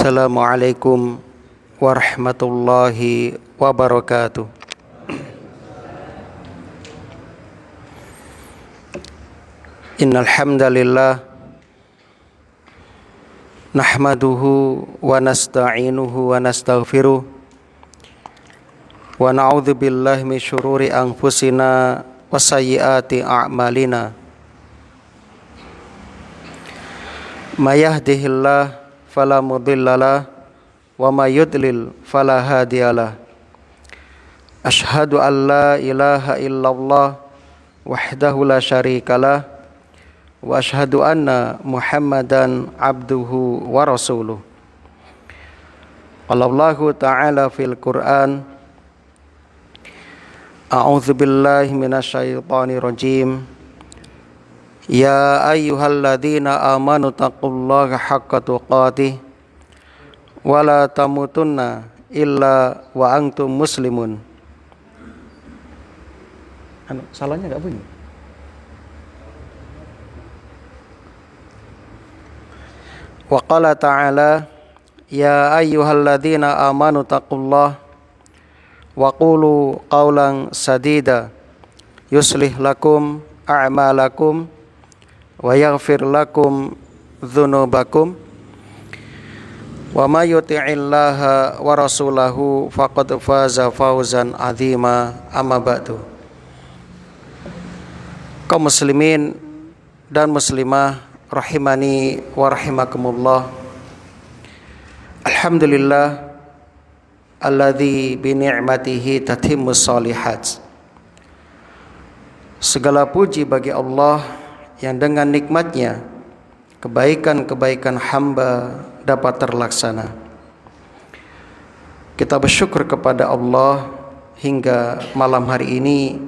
Assalamualaikum warahmatullahi wabarakatuh. Innal hamdalillah nahmaduhu wa nasta'inuhu wa nastaghfiruh wa na'udzu billahi min syururi anfusina wa sayyiati a'malina. May yahdihillahu fala mudhillalah wa may yudlil fala hadiyalah. Asyhadu an la ilaha illallah wahdahu la syarikalah wa asyhadu anna Muhammadan abduhu wa rasuluh. Allahu ta'ala fil Qur'an, a'udzu billahi minasyaitonir rajim. Ya ayyuhalladzina amanu taqullaha haqqa tuqatih wa la tamutunna illa wa antum muslimun. Salahnya enggak bunyi. Wa qala ta'ala ya ayyuhalladzina amanu taqullaha wa qulu qawlan sadida yuslih lakum a'malakum wa yaghfir lakum dzunubakum wa may yuti'illaha wa rasulahu faqad faza fawzan 'azima. Amma ba'du. Kaum muslimin dan muslimah rahimani wa rahimakumullah. Alhamdulillah alladzi bi ni'matihi tatimmus shalihat. Segala puji bagi Allah yang dengan nikmatnya kebaikan-kebaikan hamba dapat terlaksana. Kita bersyukur kepada Allah hingga malam hari ini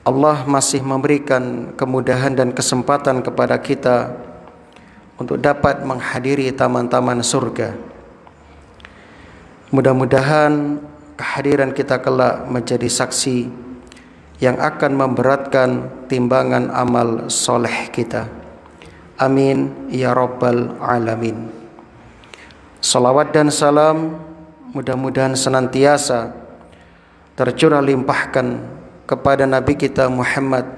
Allah masih memberikan kemudahan dan kesempatan kepada kita untuk dapat menghadiri taman-taman surga. Mudah-mudahan kehadiran kita kelak menjadi saksi yang akan memberatkan timbangan amal soleh kita. Amin ya rabbal alamin. Salawat dan salam mudah-mudahan senantiasa tercurah limpahkan kepada Nabi kita Muhammad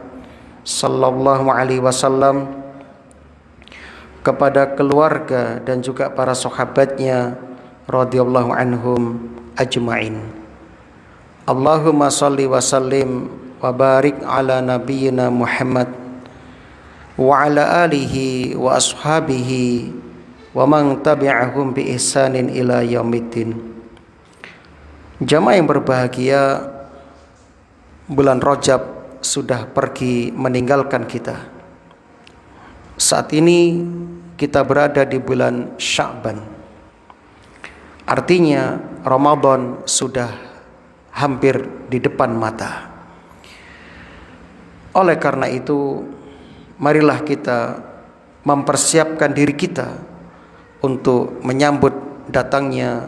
sallallahu alaihi wasallam, kepada keluarga dan juga para sahabatnya radhiyallahu anhum ajma'in. Allahumma shalli wa sallim wa barik ala nabiyyina Muhammad wa ala alihi wa ashabihi wa man tabi'ahum bi ihsanin ila yaumiddin. Jamaah yang berbahagia, bulan Rajab sudah pergi meninggalkan kita. Saat ini kita berada di bulan Sya'ban. Artinya Ramadan sudah hampir di depan mata. Oleh karena itu, marilah kita mempersiapkan diri kita untuk menyambut datangnya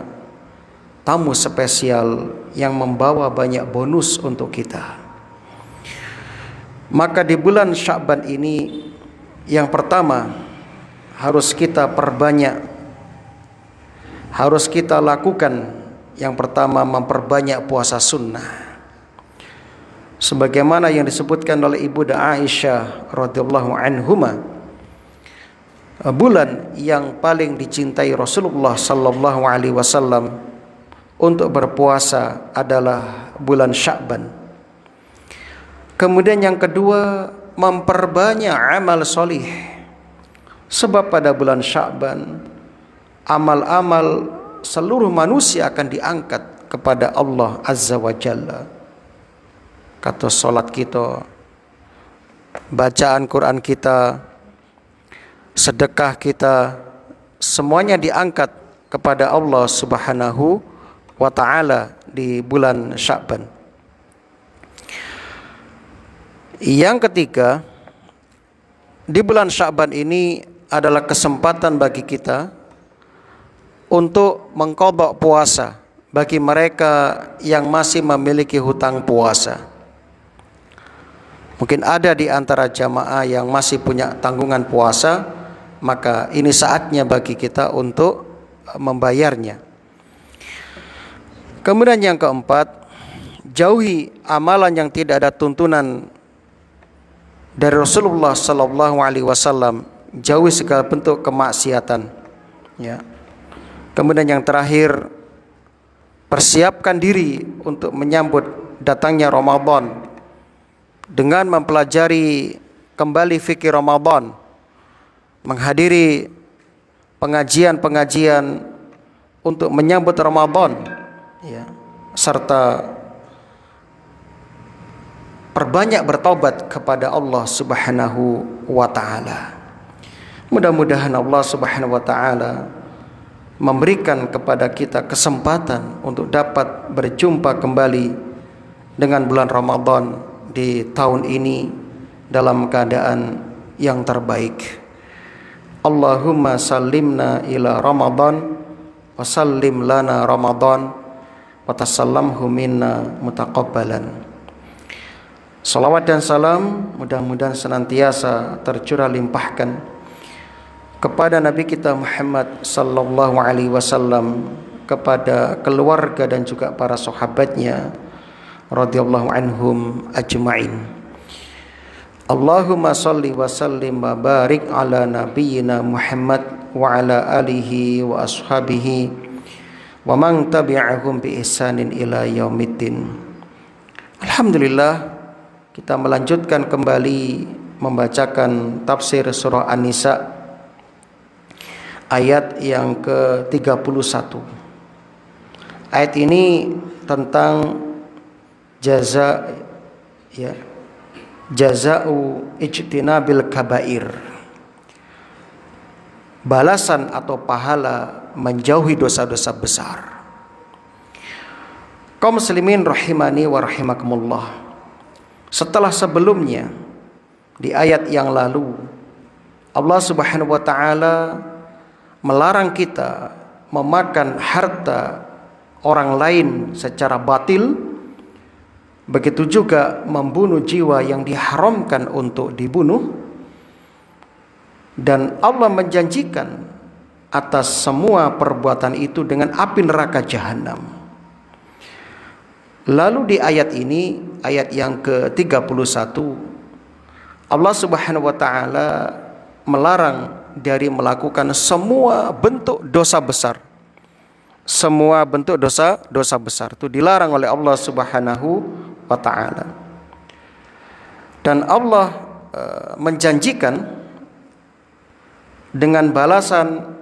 tamu spesial yang membawa banyak bonus untuk kita. Maka di bulan Sya'ban ini, yang pertama harus kita perbanyak, harus kita lakukan. Yang pertama, memperbanyak puasa sunnah. Sebagaimana yang disebutkan oleh Ibunda Aisyah radhiyallahu anhuma, bulan yang paling dicintai Rasulullah sallallahu alaihi wasallam untuk berpuasa adalah bulan Sya'ban. Kemudian yang kedua, memperbanyak amal solih. Sebab pada bulan Sya'ban amal-amal seluruh manusia akan diangkat kepada Allah Azza wa Jalla. Kata salat kita, bacaan Quran kita, sedekah kita, semuanya diangkat kepada Allah Subhanahu wa ta'ala di bulan Sya'ban. Yang ketiga, di bulan Sya'ban ini adalah kesempatan bagi kita untuk mengqadha puasa bagi mereka yang masih memiliki hutang puasa. Mungkin ada di antara jamaah yang masih punya tanggungan puasa, maka ini saatnya bagi kita untuk membayarnya. Kemudian yang keempat, jauhi amalan yang tidak ada tuntunan dari Rasulullah sallallahu alaihi wasallam, jauhi segala bentuk kemaksiatan, ya. Kemudian yang terakhir, persiapkan diri untuk menyambut datangnya Ramadan dengan mempelajari kembali fikih Ramadan, menghadiri pengajian-pengajian untuk menyambut Ramadan, ya, serta perbanyak bertaubat kepada Allah Subhanahu wa taala. Mudah-mudahan Allah Subhanahu wa taala memberikan kepada kita kesempatan untuk dapat berjumpa kembali dengan bulan Ramadan di tahun ini dalam keadaan yang terbaik. Allahumma sallimna ila Ramadan wa sallim lana Ramadan wa tasallamhu minna mutaqabbalan. Salawat dan salam mudah-mudahan senantiasa tercurah limpahkan kepada Nabi kita Muhammad sallallahu alaihi wasallam, kepada keluarga dan juga para sahabatnya radhiyallahu anhum ajma'in. Allahumma salli wa sallim wa barik ala nabiyyina Muhammad wa ala alihi wa ashabihi wa man tabi'ahum bi ihsanin ila yaumiddin. Alhamdulillah, kita melanjutkan kembali membacakan tafsir surah An-Nisa ayat yang ke-31. Ayat ini tentang jaza'u ijtinabil kabair, balasan atau pahala menjauhi dosa-dosa besar. Kaum muslimin rahimani wa rahimakumullah, setelah sebelumnya di ayat yang lalu Allah Subhanahu wa taala melarang kita memakan harta orang lain secara batil, begitu juga membunuh jiwa yang diharamkan untuk dibunuh, dan Allah menjanjikan atas semua perbuatan itu dengan api neraka jahanam. Lalu di ayat ini, ayat yang ke-31, Allah Subhanahu wa taala melarang dari melakukan semua bentuk dosa besar. Semua bentuk dosa besar itu dilarang oleh Allah Subhanahu wa taala. Dan Allah menjanjikan dengan balasan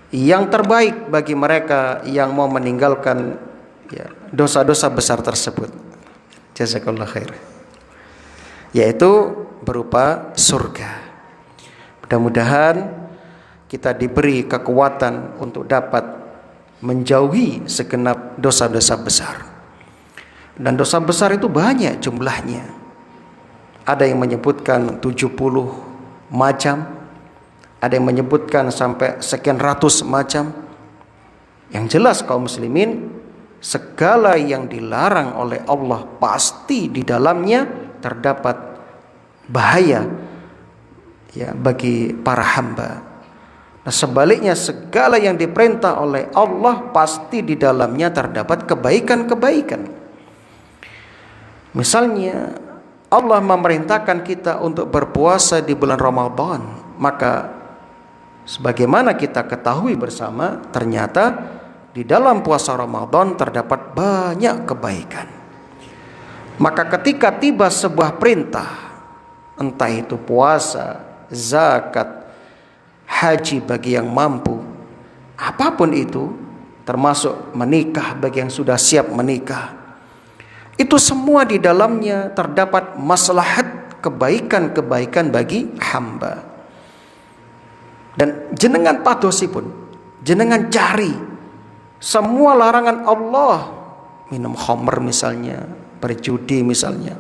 yang terbaik bagi mereka yang mau meninggalkan dosa-dosa besar tersebut. Jazakallah khair. Yaitu berupa surga. Mudah-mudahan kita diberi kekuatan untuk dapat menjauhi segenap dosa-dosa besar. Dan dosa besar itu banyak jumlahnya. Ada yang menyebutkan 70 macam, ada yang menyebutkan sampai sekian ratus macam. Yang jelas kaum muslimin, segala yang dilarang oleh Allah pasti di dalamnya terdapat bahaya bagi para hamba. Nah, sebaliknya segala yang diperintah oleh Allah pasti di dalamnya terdapat kebaikan-kebaikan. Misalnya Allah memerintahkan kita untuk berpuasa di bulan Ramadan, maka sebagaimana kita ketahui bersama, ternyata di dalam puasa Ramadan terdapat banyak kebaikan. Maka ketika tiba sebuah perintah, entah itu puasa, zakat, haji bagi yang mampu, apapun itu, termasuk menikah bagi yang sudah siap menikah, itu semua di dalamnya terdapat maslahat kebaikan-kebaikan bagi hamba. Dan jenengan padosipun, jenengan cari semua larangan Allah, minum khamr misalnya, berjudi misalnya,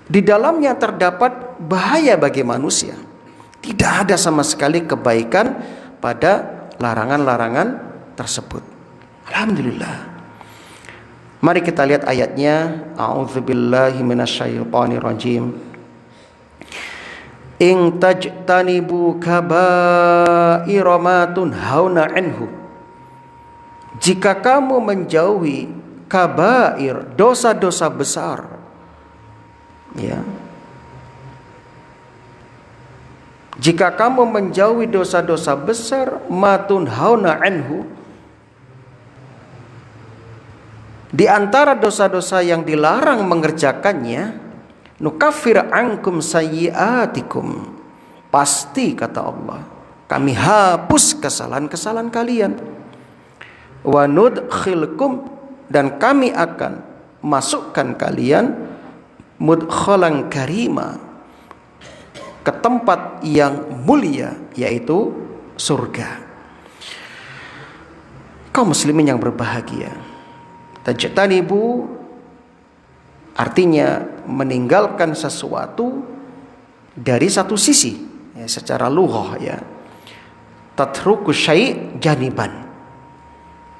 di dalamnya terdapat bahaya bagi manusia. Tidak ada sama sekali kebaikan pada larangan-larangan tersebut. Alhamdulillah. Mari kita lihat ayatnya. A'udzubillahi minasyaitonirrajim. In tajtanibu kaba'ira ma tunhauna anhu. Jika kamu menjauhi kabair, dosa-dosa besar, ya. Jika kamu menjauhi dosa-dosa besar, ma tunhauna anhu, di antara dosa-dosa yang dilarang mengerjakannya, nukaffir ankum sayyiatikum, pasti kata Allah, kami hapus kesalahan-kesalahan kalian. Wa nudkhilkum, dan kami akan masukkan kalian mudkhalan karima, ke tempat yang mulia, yaitu surga. Kaum muslimin yang berbahagia, tajtanibu artinya meninggalkan sesuatu dari satu sisi, ya, secara lughah, ya. Tatruku syai' janiban,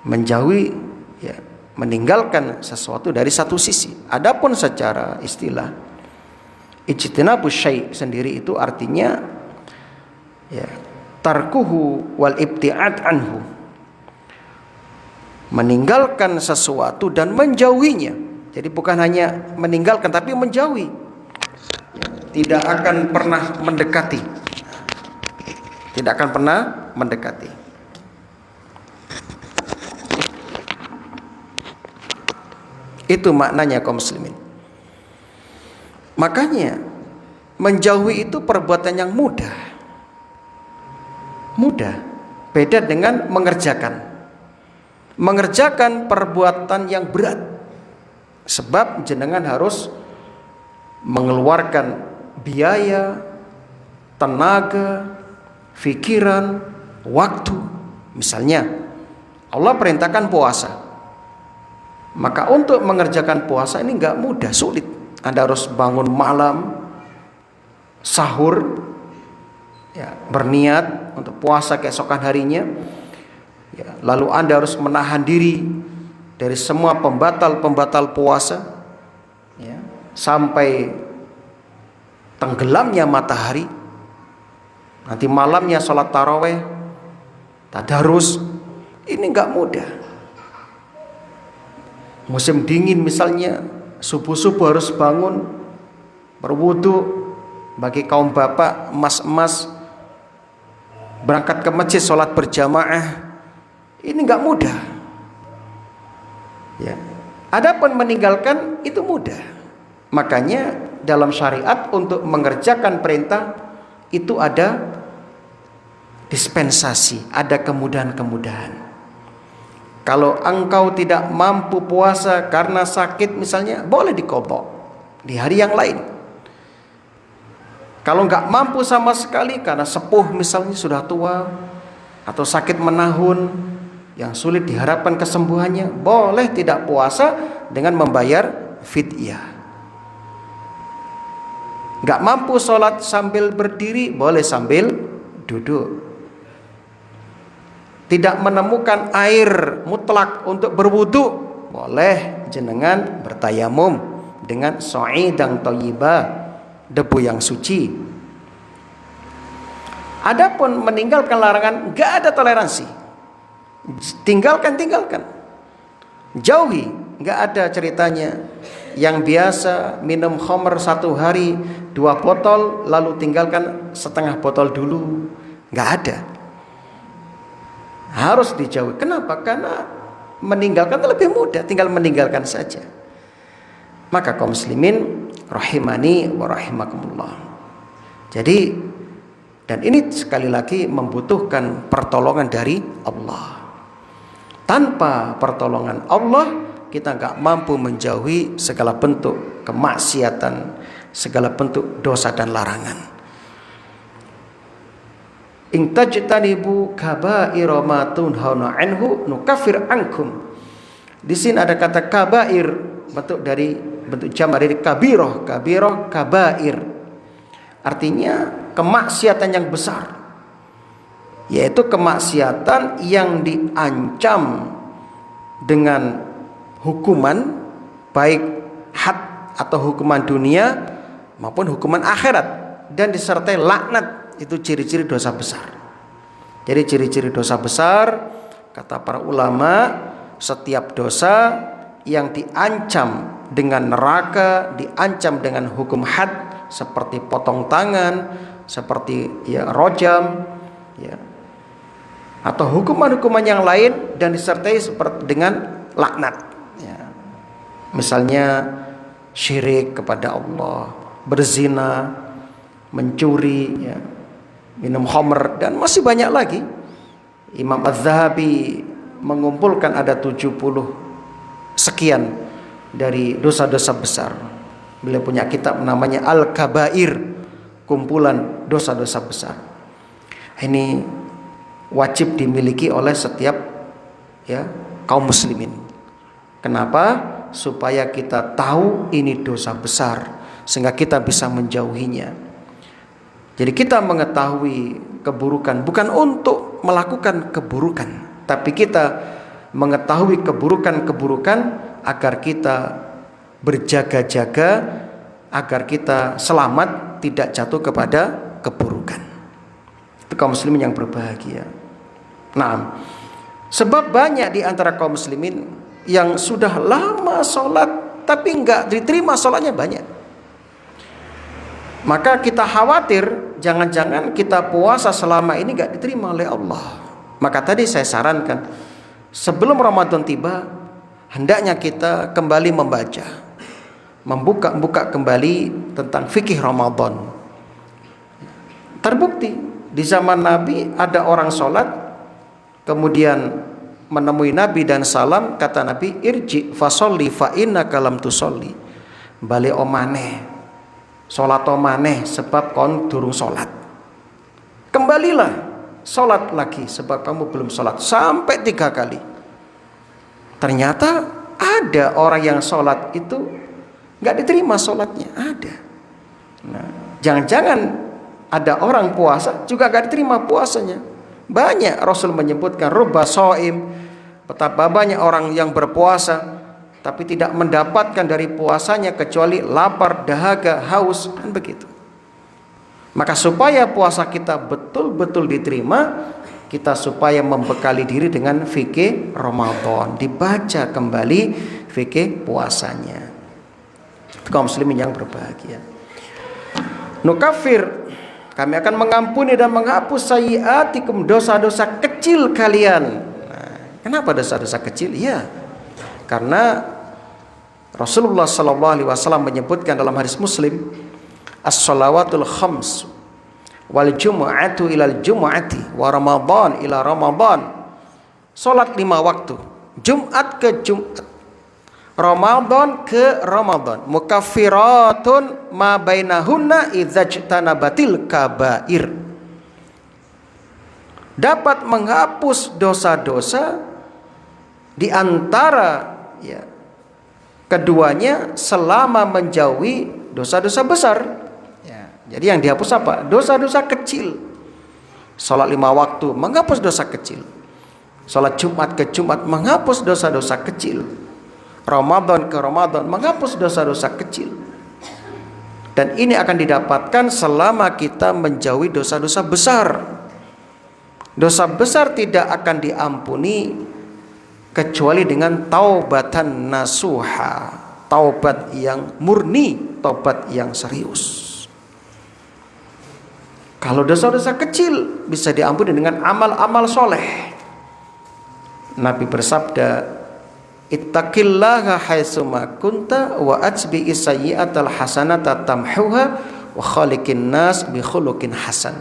menjauhi, ya, meninggalkan sesuatu dari satu sisi. Adapun secara istilah, ijtinabu syai' sendiri itu artinya, ya, tarkuhu wal ibti'ad anhu, meninggalkan sesuatu dan menjauhinya. Jadi bukan hanya meninggalkan tapi menjauhi, tidak akan pernah mendekati, tidak akan pernah mendekati. Itu maknanya kaum muslimin. Makanya menjauhi itu perbuatan yang mudah. Mudah, beda dengan mengerjakan. Mengerjakan perbuatan yang berat. Sebab jenengan harus mengeluarkan biaya, tenaga, pikiran, waktu. Misalnya Allah perintahkan puasa, maka untuk mengerjakan puasa ini enggak mudah, sulit. Anda harus bangun malam, sahur, ya, berniat untuk puasa keesokan harinya, ya, lalu Anda harus menahan diri dari semua pembatal-pembatal puasa, ya, sampai tenggelamnya matahari. Nanti malamnya sholat taraweh, tadarus. Ini enggak mudah. Musim dingin misalnya, subuh-subuh harus bangun, berwudu. Bagi kaum bapak, emas-emas, berangkat ke masjid sholat berjamaah, ini enggak mudah, ya. Adapun meninggalkan itu mudah. Makanya dalam syariat untuk mengerjakan perintah itu ada dispensasi, ada kemudahan-kemudahan. Kalau engkau tidak mampu puasa karena sakit misalnya, boleh diqadha di hari yang lain. Kalau nggak mampu sama sekali karena sepuh misalnya, sudah tua atau sakit menahun yang sulit diharapkan kesembuhannya, boleh tidak puasa dengan membayar fidyah. Nggak mampu sholat sambil berdiri, boleh sambil duduk. Tidak menemukan air mutlak untuk berwudu, boleh jenengan bertayamum dengan sa'idan thayyibah, debu yang suci. Adapun meninggalkan larangan, nggak ada toleransi. Tinggalkan, jauhi. Nggak ada ceritanya yang biasa minum khamr 1 hari 2 botol lalu tinggalkan setengah botol dulu. Nggak ada. Harus dijauhi. Kenapa? Karena meninggalkan itu lebih mudah, tinggal meninggalkan saja. Maka kaum muslimin rahimani wa rahimakumullah. Jadi, dan ini sekali lagi membutuhkan pertolongan dari Allah. Tanpa pertolongan Allah, kita nggak mampu menjauhi segala bentuk kemaksiatan, segala bentuk dosa dan larangan. In tajtanibu kaba'ira ma tunhauna anhu nukaffir ankum. Di sini ada kata kabair, bentuk jamak dari kabirah, kabair. Artinya kemaksiatan yang besar, yaitu kemaksiatan yang diancam dengan hukuman, baik had atau hukuman dunia maupun hukuman akhirat. dan disertai laknat. Itu ciri-ciri dosa besar. Jadi ciri-ciri dosa besar, kata para ulama, setiap dosa yang diancam dengan neraka, diancam dengan hukum had, seperti potong tangan, seperti rojam, atau hukuman-hukuman yang lain, dan disertai seperti dengan laknat. Misalnya syirik kepada Allah, berzina, mencuri, minum khamr, dan masih banyak lagi. Imam Az-Zahabi mengumpulkan ada 70 sekian dari dosa-dosa besar. Beliau punya kitab namanya Al-Kabair, kumpulan dosa-dosa besar. Ini wajib dimiliki oleh setiap kaum muslimin. Kenapa? Supaya kita tahu ini dosa besar, sehingga kita bisa menjauhinya. Jadi kita mengetahui keburukan bukan untuk melakukan keburukan, tapi kita mengetahui keburukan-keburukan agar kita berjaga-jaga, agar kita selamat tidak jatuh kepada keburukan. Itu kaum muslimin yang berbahagia. Nah, sebab banyak di antara kaum muslimin yang sudah lama sholat tapi enggak diterima sholatnya banyak. Maka kita khawatir jangan-jangan kita puasa selama ini enggak diterima oleh Allah. Maka tadi saya sarankan, sebelum Ramadan tiba, hendaknya kita kembali membuka kembali tentang fikih Ramadan. Terbukti di zaman Nabi ada orang sholat, kemudian menemui Nabi dan salam, kata Nabi, irji fasolli fa innaka lam tusolli, balik omane, sholat omane sebab kon durung sholat. Kembalilah sholat lagi sebab kamu belum sholat, sampai 3 kali. Ternyata ada orang yang sholat itu nggak diterima sholatnya, ada. Nah, jangan-jangan ada orang puasa juga nggak diterima puasanya. Banyak Rasul menyebutkan rubba shaim, betapa banyak orang yang berpuasa tapi tidak mendapatkan dari puasanya kecuali lapar, dahaga, haus, kan begitu. Maka supaya puasa kita betul-betul diterima, kita supaya membekali diri dengan fikih Ramadan, dibaca kembali fikih puasanya. Kaum muslimin yang berbahagia. Nukafir, kami akan mengampuni dan menghapus sayyiatikum, dosa-dosa kecil kalian. Nah, kenapa dosa-dosa kecil? Ya, karena Rasulullah SAW menyebutkan dalam hadis Muslim, as-salawatul khams wal jumu'atu ilal jumu'ati wa ramadan ila ramadan. Salat 5 waktu, Jumat ke Jumat, Ramadan ke Ramadan, mukaffiratun ma bainahunna idzajtanabatil kabair, dapat menghapus dosa-dosa di antara keduanya selama menjauhi dosa-dosa besar. Jadi yang dihapus apa? Dosa-dosa kecil. Salat 5 waktu menghapus dosa kecil. Salat Jumat ke Jumat menghapus dosa-dosa kecil. Ramadan ke Ramadan menghapus dosa-dosa kecil. Dan ini akan didapatkan selama kita menjauhi dosa-dosa besar. Dosa besar tidak akan diampuni kecuali dengan taubatan nasuha, taubat yang murni, taubat yang serius. Kalau dosa-dosa kecil bisa diampuni dengan amal-amal soleh. Nabi bersabda, ittaqillaha haitsuma kunta wa atbi'is sayyi'atal hasanata tamhuha wa khaliqin nas bi khuluqin hasan.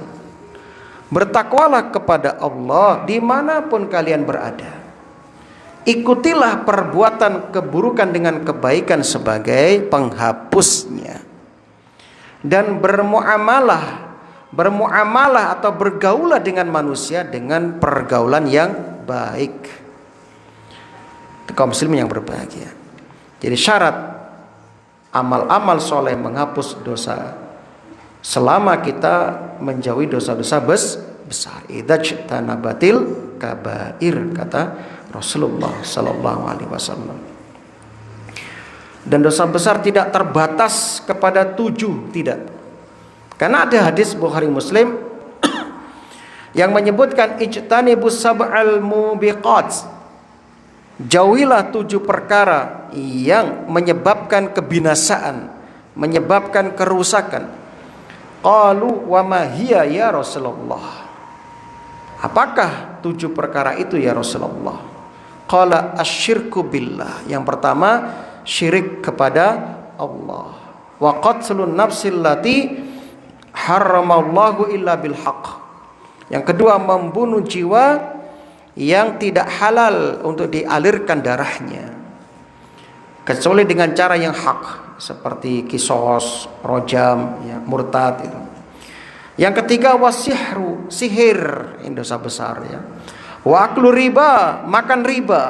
Bertakwalah kepada Allah dimanapun kalian berada. Ikutilah perbuatan keburukan dengan kebaikan sebagai penghapusnya. Dan bermuamalah atau bergaulah dengan manusia dengan pergaulan yang baik. Kaum muslimin yang berbahagia. Jadi syarat amal-amal soleh menghapus dosa selama kita menjauhi dosa-dosa besar. Idzajtanabatil kabair, kata Rasulullah sallallahu alaihi wasallam. Dan dosa besar tidak terbatas kepada 7, tidak. Karena ada hadis Bukhari Muslim yang menyebutkan ijtanibus sab'al mubiqat, jauhilah 7 perkara yang menyebabkan kebinasaan, menyebabkan kerusakan. Qalu wa ma hiya ya Rasulullah? Apakah 7 perkara itu ya Rasulullah? Qala asyirku billah. Yang pertama, syirik kepada Allah. Wa qatlun nafsil lati haramallahu illa bil haqq. Yang kedua, membunuh jiwa yang tidak halal untuk dialirkan darahnya kecuali dengan cara yang hak, seperti kisos, rojam, ya, murtad itu. Yang ketiga, wasihru, sihir, ini dosa besar, ya. Wa aklu riba, makan riba.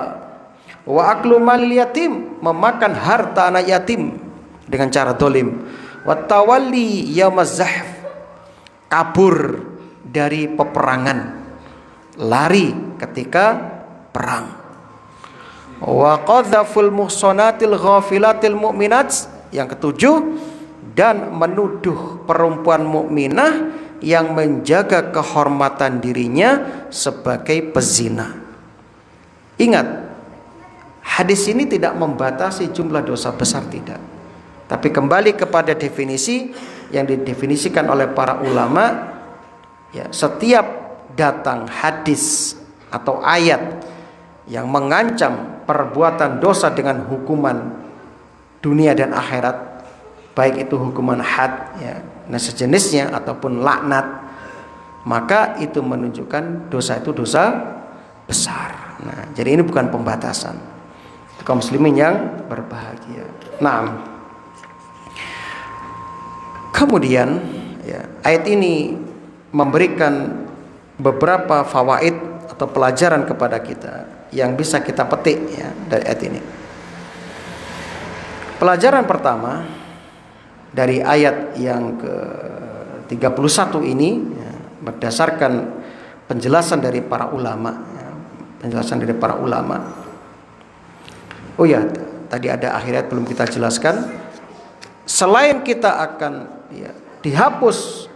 Wa aklu malil yatim, memakan harta anak yatim dengan cara dolim. Wa tawalli yaumaz zahf, kabur dari peperangan, lari ketika perang. Wa qadzaful muhsanatil ghafilatil mu'minat, yang ketujuh, dan menuduh perempuan mukminah yang menjaga kehormatan dirinya sebagai pezina. Ingat, hadis ini tidak membatasi jumlah dosa besar, tidak. Tapi kembali kepada definisi yang didefinisikan oleh para ulama, ya, setiap datang hadis atau ayat yang mengancam perbuatan dosa dengan hukuman dunia dan akhirat, baik itu hukuman had, ya, dan sejenisnya, ataupun laknat, maka itu menunjukkan dosa itu dosa besar. Nah, jadi ini bukan pembatasan. Kaum muslimin yang berbahagia. Nah, kemudian, ya, ayat ini memberikan beberapa fawaid atau pelajaran kepada kita yang bisa kita petik, ya, dari ayat ini. Pelajaran pertama dari ayat yang ke-31 ini, ya, berdasarkan penjelasan dari para ulama, ya, penjelasan dari para ulama. Oh ya, tadi ada akhirat belum kita jelaskan. Selain kita akan, ya, dihapus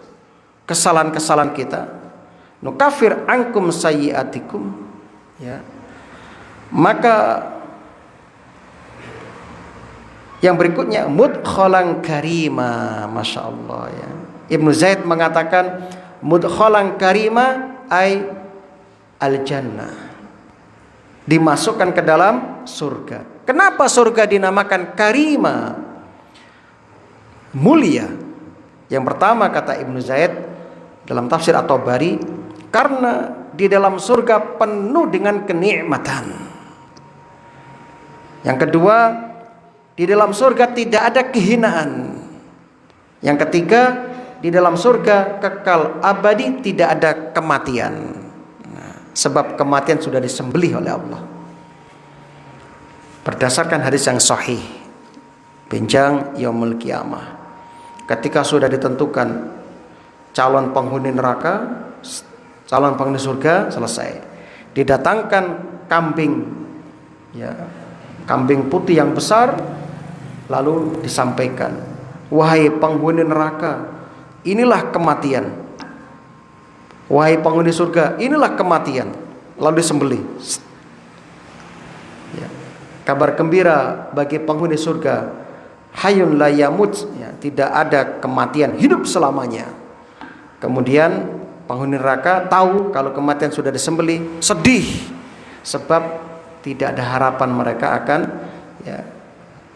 kesalahan-kesalahan kita, nukafir ankum sayyiatikum, ya, maka yang berikutnya mudkhalan karima, masya Allah, ya. Ibnu Zaid mengatakan mudkhalan karima ay al jannah, dimasukkan ke dalam surga. Kenapa surga dinamakan karima, mulia? Yang pertama, kata Ibnu Zaid dalam tafsir At-Tabari, karena di dalam surga penuh dengan kenikmatan. Yang kedua, di dalam surga tidak ada kehinaan. Yang ketiga, di dalam surga kekal abadi, tidak ada kematian. Nah, sebab kematian sudah disembelih oleh Allah. Berdasarkan hadis yang sahih, benjang yaumul qiyamah, ketika sudah ditentukan calon penghuni neraka, calon penghuni surga, selesai. Didatangkan kambing, ya, kambing putih yang besar, lalu disampaikan, wahai penghuni neraka, inilah kematian. Wahai penghuni surga, inilah kematian. Lalu disembelih. Ya. Kabar gembira bagi penghuni surga, hayun la yamut, ya, tidak ada kematian, hidup selamanya. Kemudian penghuni neraka tahu kalau kematian sudah disembelih, sedih, sebab tidak ada harapan mereka akan, ya,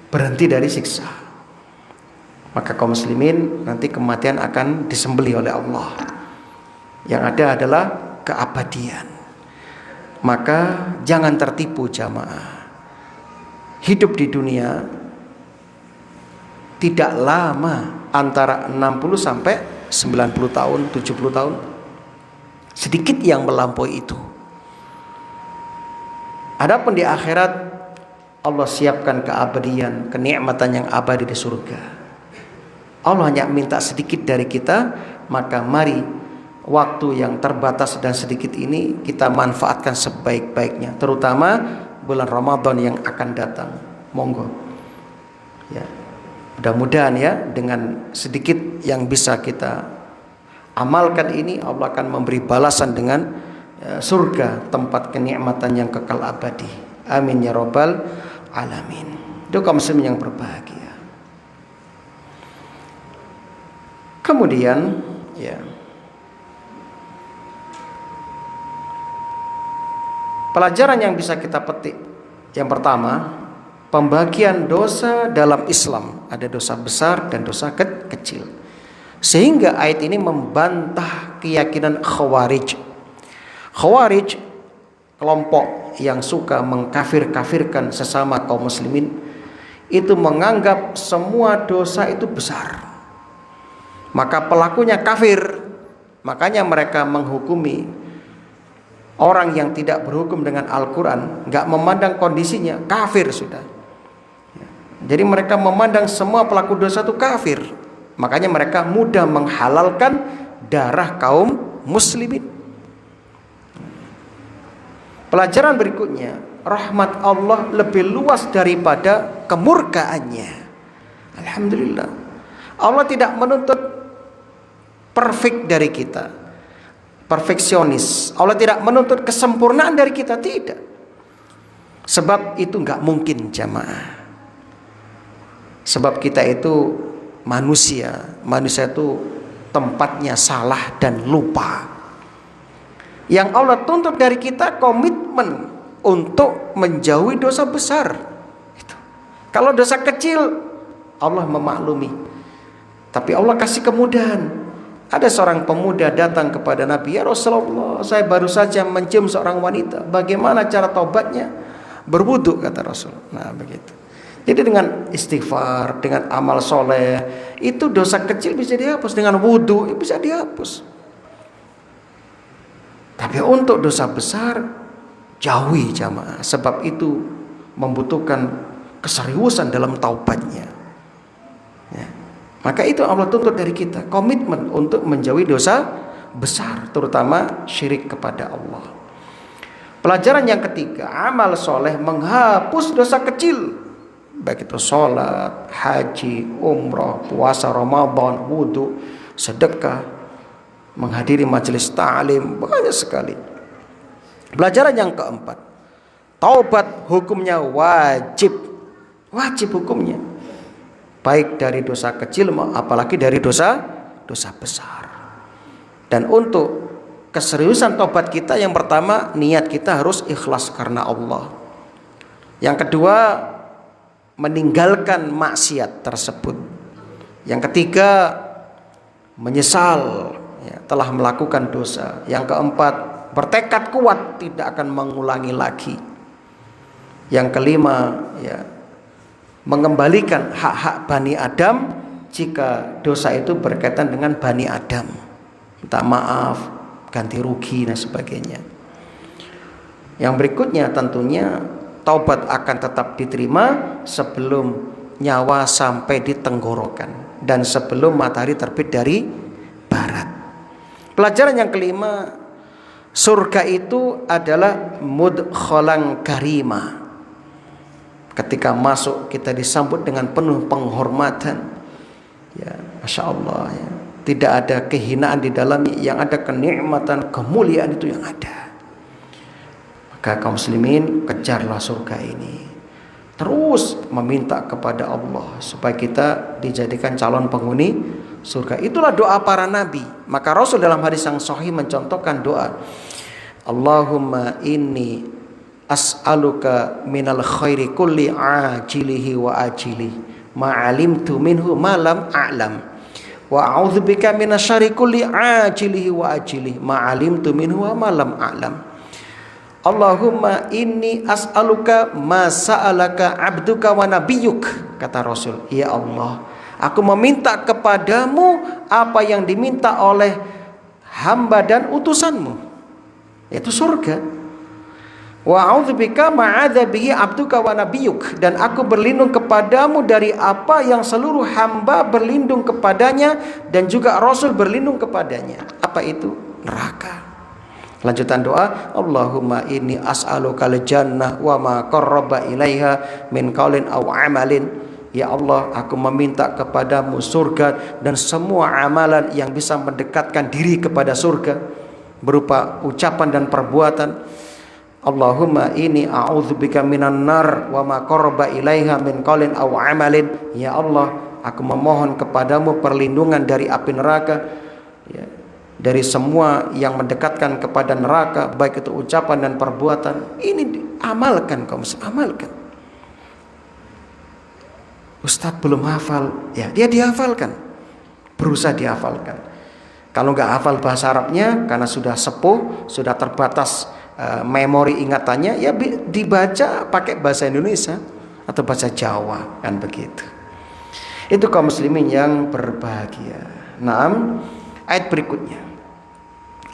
berhenti dari siksa. Maka kaum muslimin, nanti kematian akan disembelih oleh Allah. Yang ada adalah keabadian. Maka jangan tertipu jamaah. Hidup di dunia tidak lama, antara 60 sampai 90 tahun, 70 tahun. Sedikit yang melampaui itu. Adapun di akhirat, Allah siapkan keabadian, kenikmatan yang abadi di surga. Allah hanya minta sedikit dari kita, maka mari waktu yang terbatas dan sedikit ini kita manfaatkan sebaik-baiknya, terutama bulan Ramadan yang akan datang. Monggo, ya, mudah-mudahan, ya, dengan sedikit yang bisa kita amalkan ini, Allah akan memberi balasan dengan surga, tempat kenikmatan yang kekal abadi. Amin ya rabbal alamin. Itu kaum muslimin yang berbahagia. Kemudian ya, pelajaran yang bisa kita petik yang pertama, pembagian dosa dalam Islam, ada dosa besar dan dosa kecil. Sehingga ayat ini membantah keyakinan Khawarij. Khawarij, kelompok yang suka mengkafir-kafirkan sesama kaum muslimin, itu menganggap semua dosa itu besar, maka pelakunya kafir. Makanya mereka menghukumi orang yang tidak berhukum dengan Al-Quran, gak memandang kondisinya, kafir sudah. Jadi mereka memandang semua pelaku dosa itu kafir. Makanya mereka mudah menghalalkan darah kaum muslimin. Pelajaran berikutnya, rahmat Allah lebih luas daripada kemurkaannya. Alhamdulillah, Allah tidak menuntut perfect dari kita, perfeksionis. Allah tidak menuntut kesempurnaan dari kita, tidak. Sebab itu nggak mungkin jamaah. Sebab kita itu manusia. Manusia itu tempatnya salah dan lupa. Yang Allah tuntut dari kita komitmen untuk menjauhi dosa besar. Itu. Kalau dosa kecil, Allah memaklumi. Tapi Allah kasih kemudahan. Ada seorang pemuda datang kepada Nabi, ya Rasulullah, saya baru saja mencium seorang wanita. Bagaimana cara taubatnya? Berwudu, kata Rasul. Nah begitu. Jadi dengan istighfar, dengan amal soleh, itu dosa kecil bisa dihapus. Dengan wudu bisa dihapus. Tapi untuk dosa besar, jauhi jamaah. Sebab itu membutuhkan keseriusan dalam taubatnya. Ya. Maka itu Allah tuntut dari kita, komitmen untuk menjauhi dosa besar, terutama syirik kepada Allah. Pelajaran yang ketiga, amal soleh menghapus dosa kecil. Baik itu sholat, haji, umrah, puasa Ramadan, wudhu, sedekah, menghadiri majelis ta'lim, banyak sekali. Pelajaran yang keempat, taubat hukumnya wajib. Wajib hukumnya. Baik dari dosa kecil apalagi dari dosa besar. Dan untuk keseriusan taubat kita, yang pertama niat kita harus ikhlas karena Allah. Yang kedua, meninggalkan maksiat tersebut. Yang ketiga, menyesal ya, telah melakukan dosa. Yang keempat, bertekad kuat tidak akan mengulangi lagi. Yang kelima, ya, mengembalikan hak-hak Bani Adam jika dosa itu berkaitan dengan Bani Adam, minta maaf, ganti rugi dan sebagainya. Yang berikutnya tentunya taubat akan tetap diterima sebelum nyawa sampai di tenggorokan dan sebelum matahari terbit dari barat. Pelajaran yang kelima, surga itu adalah mudkhalan karimah. Ketika masuk kita disambut dengan penuh penghormatan, ya, masya Allah, ya. Tidak ada kehinaan di dalamnya, yang ada kenikmatan, kemuliaan itu yang ada. Maka kaum muslimin, kejarlah surga ini. Terus meminta kepada Allah supaya kita dijadikan calon penghuni surga. Itulah doa para nabi. Maka Rasul dalam hadis yang sahih mencontohkan doa, Allahumma inni as'aluka minal khairi kulli ajilihi wa ajilihi ma'alimtu minhu ma lam a'lam wa a'udzubika minasyarri kulli ajilihi wa ajilihi ma'alimtu minhu ma lam a'lam. Allahumma inni as'aluka ma sa'alaka abduka wa nabiyyuk, kata Rasul, ya Allah, aku meminta kepadamu apa yang diminta oleh hamba dan utusanmu, yaitu surga. Wa a'udzubika ma'adza bihi abduka wa nabiyyuk, dan aku berlindung kepadamu dari apa yang seluruh hamba berlindung kepadanya dan juga Rasul berlindung kepadanya. Apa itu? Neraka. Lanjutan doa, Allahumma inni as'aluka al-jannah wa ma qarraba ilaiha min qaulin aw amalin. Ya Allah, aku meminta kepadamu surga dan semua amalan yang bisa mendekatkan diri kepada surga berupa ucapan dan perbuatan. Allahumma inni a'udzubika minan nar wa ma qarraba ilaiha min qaulin aw amalin. Ya Allah, aku memohon kepadamu perlindungan dari api neraka, ya, dari semua yang mendekatkan kepada neraka, baik itu ucapan dan perbuatan. Ini amalkan, kaum muslim, amalkan. Ustadz belum hafal, ya dia dihafalkan, berusaha dihafalkan. Kalau nggak hafal bahasa Arabnya karena sudah sepuh, sudah terbatas memori ingatannya, ya dibaca pakai bahasa Indonesia atau bahasa Jawa, kan begitu. Itu kaum muslimin yang berbahagia. Naam, ayat berikutnya.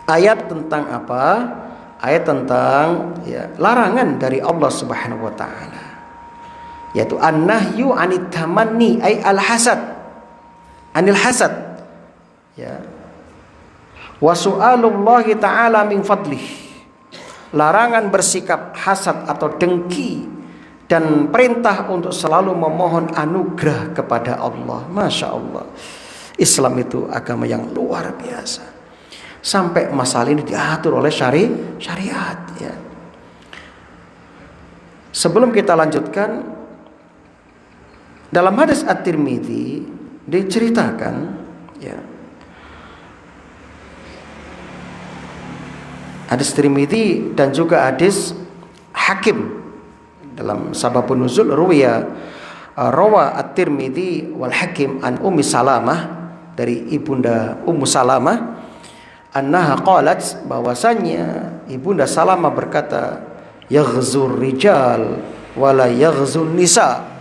Ayat tentang apa? Ayat tentang ya, larangan dari Allah Subhanahu wa taala. Yaitu an-nahyu anit tamanni ay al-hasad. Anil hasad. Ya. Wa su'alullahi ta'ala min fadlih. Larangan bersikap hasad atau dengki dan perintah untuk selalu memohon anugerah kepada Allah. Masya Allah, Islam itu agama yang luar biasa. Sampai masalah ini diatur oleh syariat. Ya. Sebelum kita lanjutkan, dalam hadis At-Tirmidzi diceritakan, ya, hadis Tirmidzi dan juga hadis Hakim dalam Sababun Nuzul rawa At-Tirmidzi wal Hakim an Ummi Salamah, dari ibunda Ummu Salamah, annaha qalat, bahwasanya ibunda Salamah berkata, yaghzur rijal wala yaghzun nisa.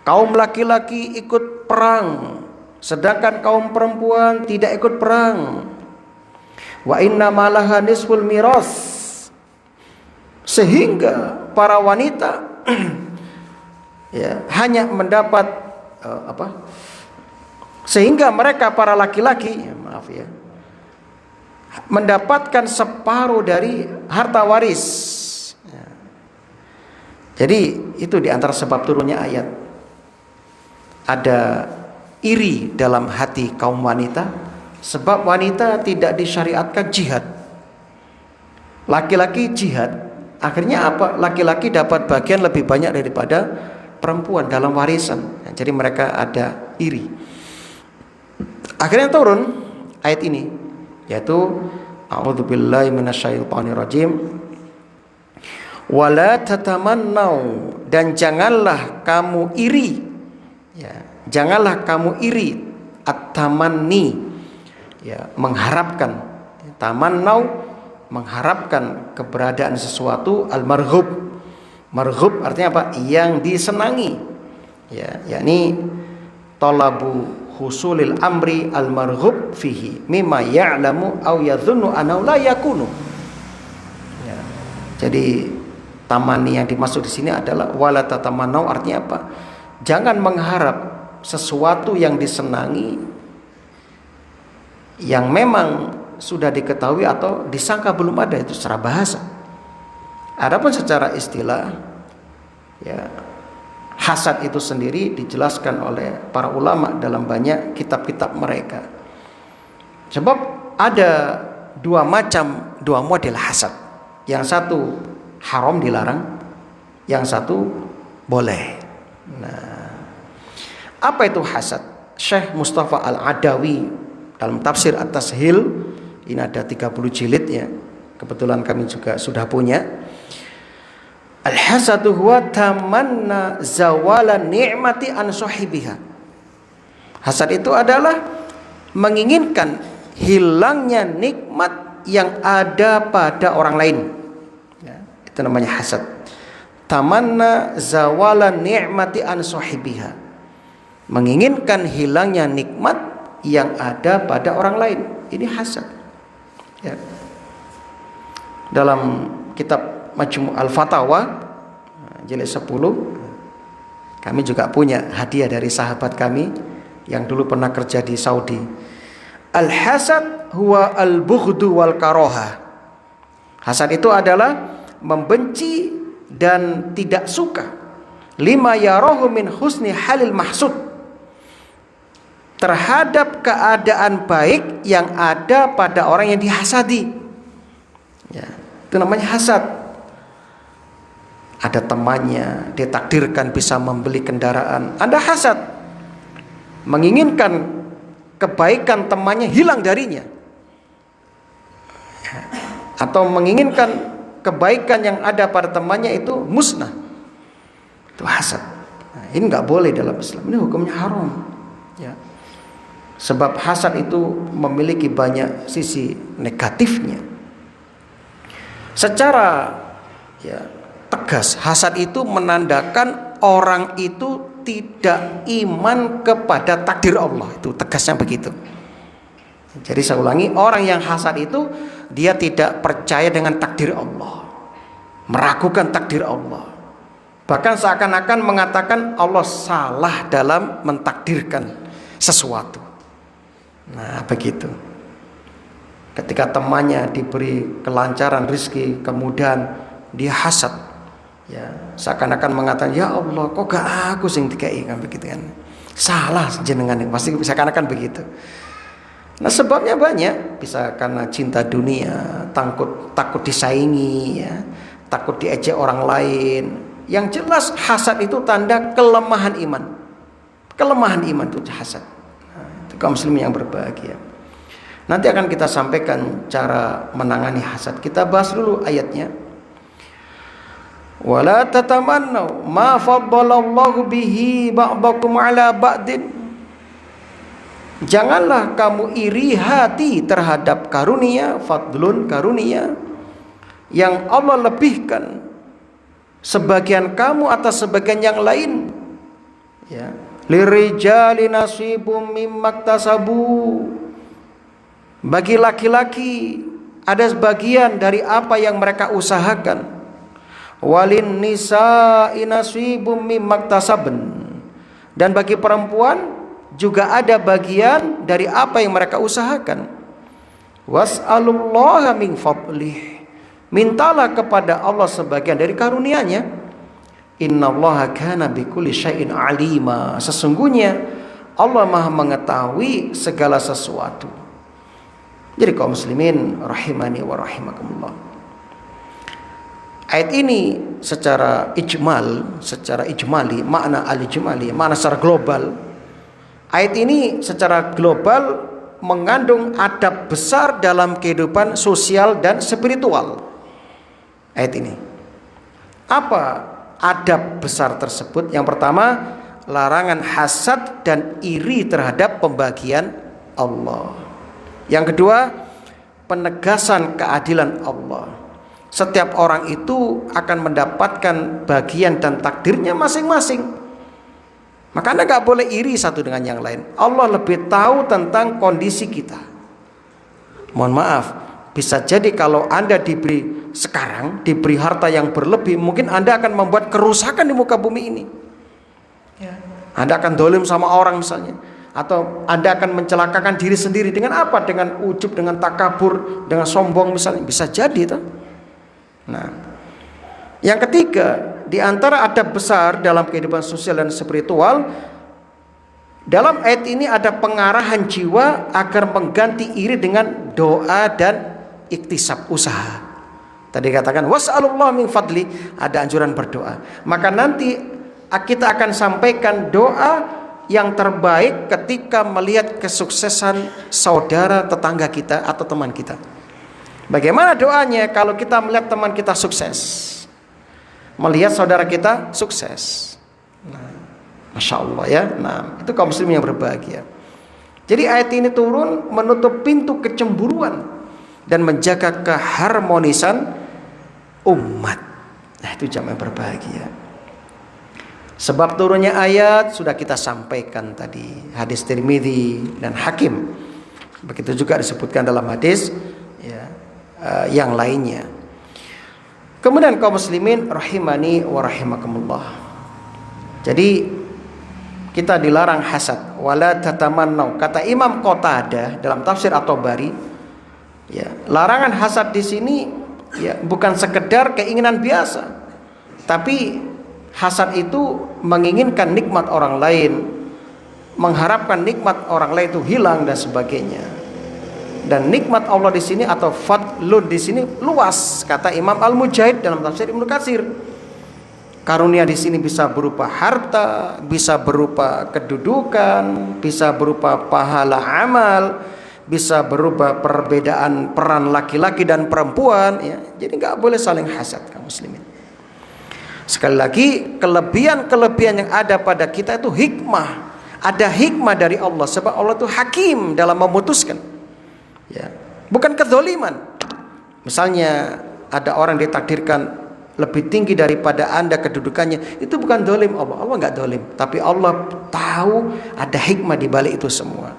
Kaum laki-laki ikut perang, sedangkan kaum perempuan tidak ikut perang. Wa inna malaha nisful miras, sehingga para wanita ya, hanya mendapat sehingga mereka para laki-laki, ya, maaf ya, mendapatkan separuh dari harta waris. Ya. Jadi itu diantara sebab turunnya ayat. Ada iri dalam hati kaum wanita, sebab wanita tidak disyariatkan jihad. Laki-laki jihad, akhirnya apa? Laki-laki dapat bagian lebih banyak daripada perempuan dalam warisan. Jadi mereka ada iri. Akhirnya turun ayat ini, yaitu a'udzubillahi minasyaitonirrajim. Wala tatamannau, dan janganlah kamu iri. Ya, janganlah kamu iri, at-tamanni, ya, mengharapkan. Tamannau, mengharapkan keberadaan sesuatu. Al-marghub, marghub artinya apa? Yang disenangi. Ya, yakni talabu husulil amri al-marghub fihi mimma ya'lamu aw yadhunnu annahu la yakunu. Ya, jadi tamanni yang dimaksud di sini adalah wala tatamannau, artinya apa? Jangan mengharap sesuatu yang disenangi yang memang sudah diketahui atau disangka belum ada, itu secara bahasa. Adapun secara istilah, ya, hasad itu sendiri dijelaskan oleh para ulama dalam banyak kitab-kitab mereka. Sebab ada dua model hasad. Yang satu haram, dilarang, yang satu boleh. Nah, apa itu hasad? Syekh Mustafa Al-Adawi dalam tafsir At-Tashil, ini ada 30 jilid ya. Kebetulan kami juga sudah punya. Al-hasadu huwa tamanna zawala ni'mati an sahibiha. Hasad itu adalah menginginkan hilangnya nikmat yang ada pada orang lain. Ya, itu namanya hasad. Tamanna zawala ni'mati an sahibiha, menginginkan hilangnya nikmat yang ada pada orang lain. Ini hasad. Ya. Dalam kitab Majmu' al-Fatawa jilid 10, kami juga punya hadiah dari sahabat kami yang dulu pernah kerja di Saudi. Al-hasad huwa al-bughdu wal karoha. Hasad itu adalah membenci dan tidak suka lima yarahu min husni halil mahsud, terhadap keadaan baik yang ada pada orang yang dihasadi. Ya, itu namanya hasad. Ada temannya ditakdirkan bisa membeli kendaraan, Anda hasad, menginginkan kebaikan temannya hilang darinya, atau menginginkan kebaikan yang ada pada temannya itu musnah. Itu hasad. Nah, ini nggak boleh dalam Islam. Ini hukumnya haram. Ya. Sebab hasad itu memiliki banyak sisi negatifnya. Secara tegas, hasad itu menandakan orang itu tidak iman kepada takdir Allah. Itu tegasnya begitu. Jadi saya ulangi, orang yang hasad itu dia tidak percaya dengan takdir Allah, meragukan takdir Allah, bahkan seakan-akan mengatakan Allah salah dalam mentakdirkan sesuatu. Nah begitu. Ketika temannya diberi kelancaran rezeki, kemudian dia hasad, seakan-akan mengatakan, ya Allah kok gak aku sing dikai, kan begitu kan, salah jenengan, pasti seakan-akan begitu. Nah sebabnya banyak, bisa karena cinta dunia, takut disaingi, takut diejek orang lain. Yang jelas hasad itu tanda kelemahan iman. Kelemahan iman itu hasad. Nah, itu kaum muslimin yang berbahagia. Nanti akan kita sampaikan cara menangani hasad. Kita bahas dulu ayatnya. Wala tatamannu ma faddalallahu bihi ba'dakum ala ba'din. Janganlah kamu iri hati terhadap karunia, fadlun, karunia yang Allah lebihkan sebagian kamu atas sebagian yang lain. Ya. Lirijali nasibum mimmaktasabu. Bagi laki-laki ada sebagian dari apa yang mereka usahakan. Walin nisa'i nasibum mimmaktasabun. Dan bagi perempuan juga ada bagian dari apa yang mereka usahakan. Was'alullaha min fadlih. Mintalah kepada Allah sebagian dari karunia-Nya. Innallaha kana bikulli syai'in alima. Sesungguhnya Allah Maha mengetahui segala sesuatu. Jadi kaum muslimin rahimani wa rahimakumullah. Ayat ini secara ijmali, makna al-ijmali, makna secara global. Ayat ini secara global mengandung adab besar dalam kehidupan sosial dan spiritual. Ayat ini. Apa adab besar tersebut? Yang pertama, larangan hasad dan iri terhadap pembagian Allah. Yang kedua, penegasan keadilan Allah. Setiap orang itu akan mendapatkan bagian dan takdirnya masing-masing. Maka Anda gak boleh iri satu dengan yang lain. Allah lebih tahu tentang kondisi kita. Mohon maaf, bisa jadi kalau Anda diberi harta yang berlebih, mungkin Anda akan membuat kerusakan di muka bumi ini. Anda akan dolim sama orang misalnya, atau Anda akan mencelakakan diri sendiri. Dengan apa? Dengan ujub, dengan takabur, dengan sombong misalnya. Bisa jadi toh. Nah, yang ketiga, di antara adab besar dalam kehidupan sosial dan spiritual, dalam ayat ini ada pengarahan jiwa agar mengganti iri dengan doa dan iktisab, usaha. Tadi katakan was'alullah min fadli, ada anjuran berdoa. Maka nanti kita akan sampaikan doa yang terbaik ketika melihat kesuksesan saudara, tetangga kita atau teman kita. Bagaimana doanya kalau kita melihat teman kita sukses, melihat saudara kita sukses? Nah, Masya Allah ya. Nah, itu kaum muslimin yang berbahagia. Jadi ayat ini turun menutup pintu kecemburuan dan menjaga keharmonisan umat. Nah, itu jamaah berbahagia. Sebab turunnya ayat sudah kita sampaikan tadi, hadis Tirmidzi dan Hakim. Begitu juga disebutkan dalam hadis yang lainnya. Kemudian kaum muslimin rahimani wa rahimakumullah. Jadi kita dilarang hasad, wala tatamannau. Kata Imam Qatadah dalam tafsir At-Tabari, larangan hasad di sini bukan sekedar keinginan biasa, tapi Hasad itu menginginkan nikmat orang lain, mengharapkan nikmat orang lain itu hilang dan sebagainya. Dan nikmat Allah di sini atau fadlun di sini luas, kata Imam Al-Mujahid dalam tafsir Ibnu Katsir. Karunia di sini bisa berupa harta, bisa berupa kedudukan, bisa berupa pahala amal, bisa berupa perbedaan peran laki-laki dan perempuan, ya. Jadi nggak boleh saling hasad kaum muslimin. Sekali lagi, kelebihan-kelebihan yang ada pada kita itu hikmah. Ada hikmah dari Allah, sebab Allah itu hakim dalam memutuskan, ya. Bukan kezaliman. Misalnya ada orang ditakdirkan lebih tinggi daripada Anda kedudukannya, itu bukan zalim Allah. Allah nggak zalim, tapi Allah tahu ada hikmah di balik itu semua.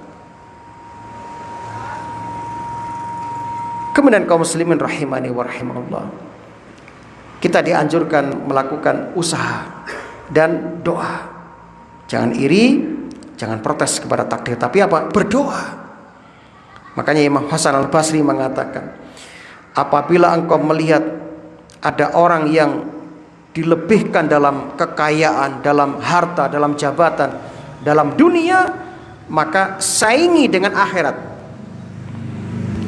Kemudian kaum muslimin rahimani wa rahimakumullah, kita dianjurkan melakukan usaha dan doa. Jangan iri, jangan protes kepada takdir, tapi apa? Berdoa. Makanya Imam Hasan Al-Basri mengatakan, apabila engkau melihat ada orang yang dilebihkan dalam kekayaan, dalam harta, dalam jabatan, dalam dunia, maka saingi dengan akhirat.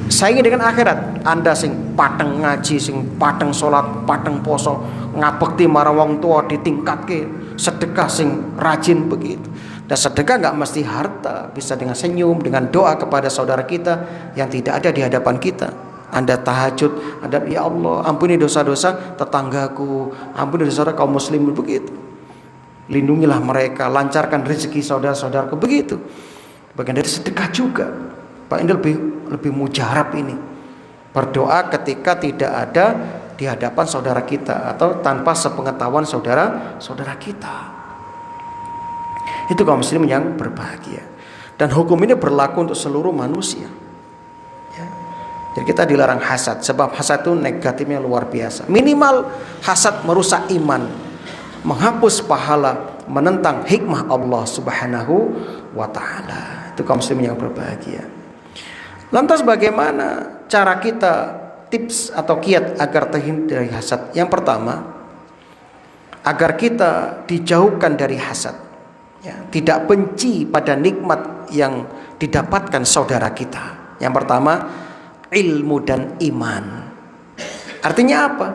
Saingi dengan akhirat. Anda sing pateng ngaji, sing pateng sholat, pateng poso, ngabekti marang wong tua, ditingkatke, sedekah sing rajin begitu. Dan sedekah nggak mesti harta, bisa dengan senyum, dengan doa kepada saudara kita yang tidak ada di hadapan kita. Anda tahajud, Anda, ya Allah, ampuni dosa-dosa tetanggaku, ampuni dosa kaum muslimin, begitu. Lindungilah mereka, lancarkan rezeki saudara-saudaraku, begitu. Bagian dari sedekah juga. Pak, ini lebih mujarab ini. Berdoa ketika tidak ada di hadapan saudara kita atau tanpa sepengetahuan saudara-saudara kita. Itu kaum muslimin yang berbahagia. Dan hukum ini berlaku untuk seluruh manusia. Ya. Jadi kita dilarang hasad, sebab hasad itu negatifnya luar biasa. Minimal hasad merusak iman, menghapus pahala, menentang hikmah Allah Subhanahu wa ta'ala. Itu kaum muslimin yang berbahagia. Lantas bagaimana cara kita, tips atau kiat agar terhindar dari hasad? Yang pertama, agar kita dijauhkan dari hasad, ya, tidak benci pada nikmat yang didapatkan saudara kita. Yang pertama, ilmu dan iman. Artinya apa?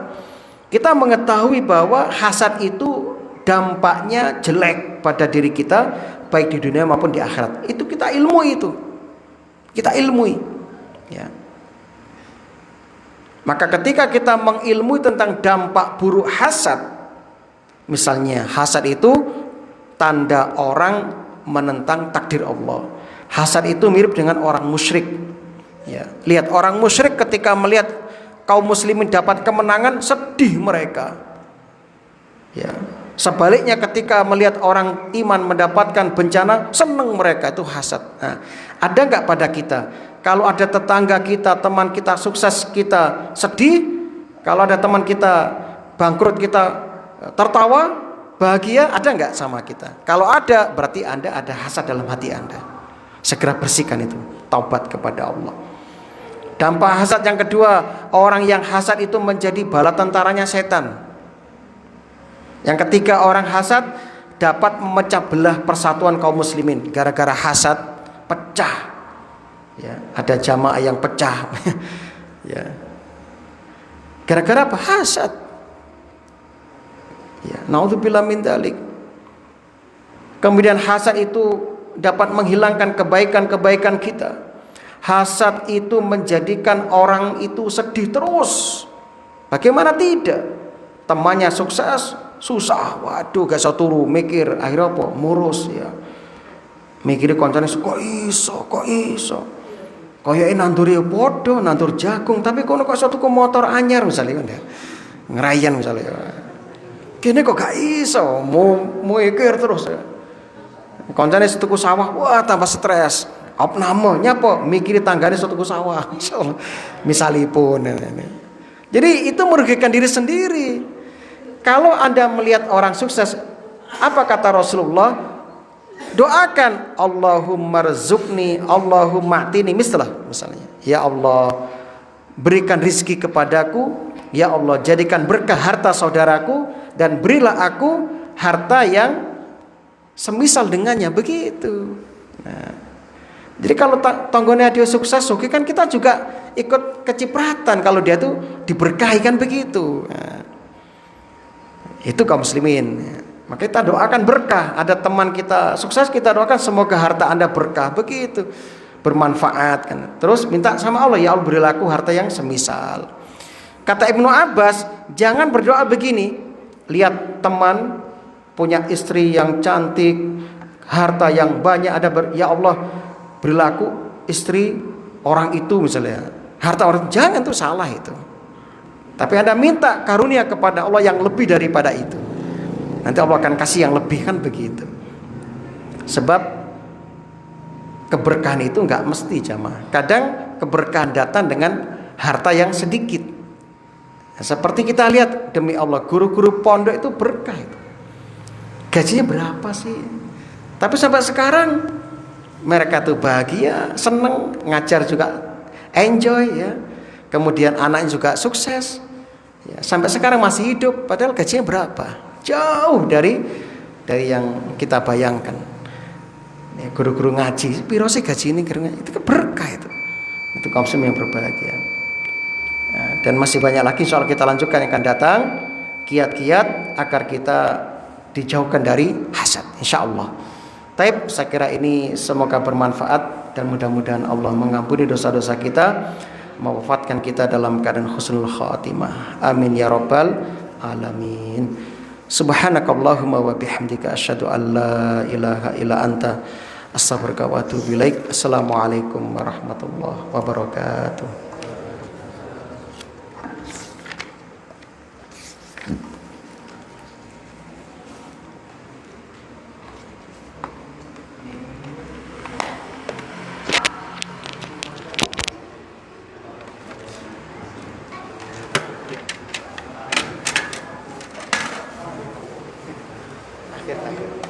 Kita mengetahui bahwa hasad itu dampaknya jelek pada diri kita, baik di dunia maupun di akhirat. Itu kita ilmu itu. Kita ilmui, ya. Maka ketika kita mengilmui tentang dampak buruk hasad, misalnya hasad itu tanda orang menentang takdir Allah. Hasad itu mirip dengan orang musyrik, ya. Lihat orang musyrik ketika melihat kaum muslimin dapat kemenangan, sedih mereka, ya. Sebaliknya ketika melihat orang iman mendapatkan bencana, senang mereka. Itu hasad. Nah, ada nggak pada kita? Kalau ada tetangga kita, teman kita sukses, kita sedih. Kalau ada teman kita bangkrut, kita tertawa, bahagia. Ada nggak sama kita? Kalau ada, berarti Anda ada hasad dalam hati Anda. Segera bersihkan itu, taubat kepada Allah. Dampak hasad yang kedua, orang yang hasad itu menjadi bala tentaranya setan. Yang ketiga, orang hasad dapat memecah belah persatuan kaum muslimin. Gara-gara hasad pecah, ya, ada jamaah yang pecah. Ya. Gara-gara apa? Hasad. Ya, naudzubillah min dzalik. Kemudian hasad itu dapat menghilangkan kebaikan-kebaikan kita. Hasad itu menjadikan orang itu sedih terus. Bagaimana tidak? Temannya sukses, susah, waduh gak bisa turu, mikir, akhirnya apa? Murus, ya. Mikirnya koncane kok iso. Kaya nanduri podo, nandur jagung, tapi kono kok iso tuku motor anyar misalnya kan, ya. Ngerayan misalnya. Kene kok gak iso, mau mikir terus, ya. Koncane tuku sawah, wah tambah stres. Apa namanya apa? Mikir tanggane tuku sawah. Misalipun. Jadi itu merugikan diri sendiri. Kalau Anda melihat orang sukses, apa kata Rasulullah? Doakan, Allahumma rzuqni, Allahumma atini, misalnya. Ya Allah, berikan rizki kepadaku. Ya Allah, jadikan berkah harta saudaraku. Dan berilah aku harta yang semisal dengannya, begitu. Nah, jadi kalau tonggone dia sukses, oke kan kita juga ikut kecipratan kalau dia tuh diberkahi kan begitu. Nah, itu kaum muslimin. Maka kita doakan berkah. Ada teman kita sukses, kita doakan semoga harta Anda berkah, begitu, bermanfaat kan. Terus minta sama Allah, ya Allah berilah aku harta yang semisal. Kata Ibnu Abbas, jangan berdoa begini. Lihat teman punya istri yang cantik, harta yang banyak, ya Allah berilah aku istri orang itu misalnya, harta orang, jangan, tuh salah itu. Tapi Anda minta karunia kepada Allah yang lebih daripada itu. Nanti Allah akan kasih yang lebih, kan begitu. Sebab keberkahan itu enggak mesti jamaah. Kadang keberkahan datang dengan harta yang sedikit. Nah, seperti kita lihat, demi Allah, guru-guru pondok itu berkah itu. Gajinya berapa sih? Tapi sampai sekarang mereka tuh bahagia, seneng, ngajar juga enjoy ya. Kemudian anaknya juga sukses. Ya, sampai sekarang masih hidup, padahal gajinya berapa? Jauh dari yang kita bayangkan. Ya, guru-guru ngaji, piro sih gaji ini? Itu berkah itu. Itu kaum muslim yang berbahagia. Nah, dan masih banyak lagi soal kita lanjutkan yang akan datang, kiat-kiat agar kita dijauhkan dari hasad, insyaallah. Taib, saya kira ini semoga bermanfaat dan mudah-mudahan Allah mengampuni dosa-dosa kita, mewafatkan kita dalam keadaan husnul khatimah. Amin ya rabbal alamin. Subhanakallahumma wa bihamdika asyhadu an la ilaha illa anta astaghfiruka wa atubu ilaik. Assalamualaikum warahmatullahi wabarakatuh. Akhir.